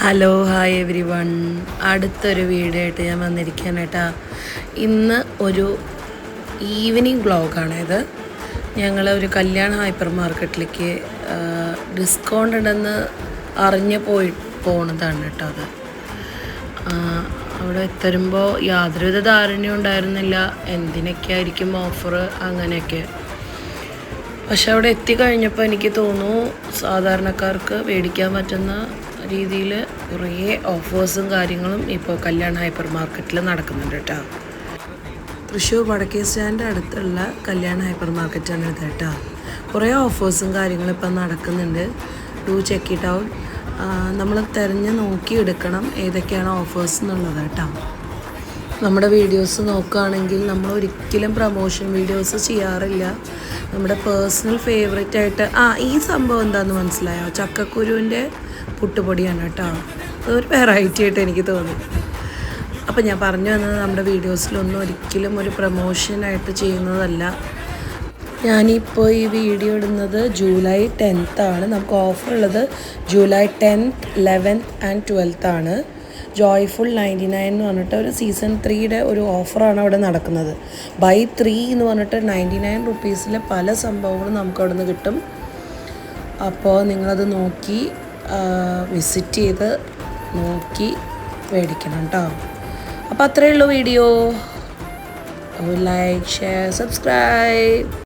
Hello hi every one. അടുത്തൊരു video ആയിട്ട് ഞാൻ വന്നിരിക്കുകയാണ് കേട്ടോ. ഇന്ന് ഒരു ഈവനിങ് വ്ളോഗാണിത്. ഞങ്ങൾ ഒരു കല്യാണ ഹൈപ്പർ മാർക്കറ്റിലേക്ക് ഡിസ്കൗണ്ട് ഉണ്ടെന്ന് അറിഞ്ഞ് പോണതാണ് കേട്ടോ. അത് അവിടെ എത്തുമ്പോൾ യാതൊരുവിധ ധാരണയും ഉണ്ടായിരുന്നില്ല എന്തിനൊക്കെ ആയിരിക്കും ഓഫർ അങ്ങനെയൊക്കെ. പക്ഷെ അവിടെ എത്തിക്കഴിഞ്ഞപ്പോൾ എനിക്ക് തോന്നുന്നു സാധാരണക്കാർക്ക് മേടിക്കാൻ പറ്റുന്ന രീതിയിൽ കുറേ ഓഫേഴ്സും കാര്യങ്ങളും ഇപ്പോൾ കല്യാൺ ഹൈപ്പർ മാർക്കറ്റിൽ നടക്കുന്നുണ്ട് കേട്ടോ. തൃശ്ശൂർ വടക്കേ സ്റ്റാൻഡ് അടുത്തുള്ള കല്യാൺ ഹൈപ്പർ മാർക്കറ്റാണ് ഇത് കേട്ടോ. കുറേ ഓഫേഴ്സും കാര്യങ്ങളും ഇപ്പം നടക്കുന്നുണ്ട്. Do check it out. നമ്മൾ തിരഞ്ഞ് നോക്കി എടുക്കണം ഏതൊക്കെയാണ് ഓഫേഴ്സ് എന്നുള്ളത് കേട്ടോ. നമ്മുടെ വീഡിയോസ് നോക്കുകയാണെങ്കിൽ നമ്മൾ ഒരിക്കലും പ്രമോഷൻ വീഡിയോസ് ചെയ്യാറില്ല. നമ്മുടെ പേഴ്സണൽ ഫേവറേറ്റ് ആയിട്ട് ഈ സംഭവം എന്താണെന്ന് മനസ്സിലായോ? ചക്കക്കുരുവിൻ്റെ പുട്ടുപൊടിയാണ് കേട്ടോ. അതൊരു വെറൈറ്റി ആയിട്ട് എനിക്ക് തോന്നി. അപ്പോൾ ഞാൻ പറഞ്ഞു വന്നത് നമ്മുടെ വീഡിയോസിലൊന്നും ഒരിക്കലും ഒരു പ്രമോഷനായിട്ട് ചെയ്യുന്നതല്ല. ഞാനിപ്പോൾ ഈ വീഡിയോ ഇടുന്നത് ജൂലൈ 10th ആണ്. നമുക്ക് ഓഫർ ഉള്ളത് July 10th, 11th and 12th ആണ്. ജോയ്ഫുൾ 99 എന്ന് പറഞ്ഞിട്ട് ഒരു സീസൺ 3യുടെ ഒരു ഓഫറാണ് അവിടെ നടക്കുന്നത്. ബൈ 3 എന്ന് പറഞ്ഞിട്ട് 99 റുപ്പീസിൽ പല സംഭവങ്ങളും നമുക്ക് അവിടെ നിന്ന് കിട്ടും. അപ്പോൾ നിങ്ങളത് നോക്കി വിസിറ്റ് ചെയ്ത് നോക്കി മേടിക്കണം കേട്ടോ. അപ്പോൾ അത്രയേ ഉള്ളൂ വീഡിയോ. Like, share, subscribe.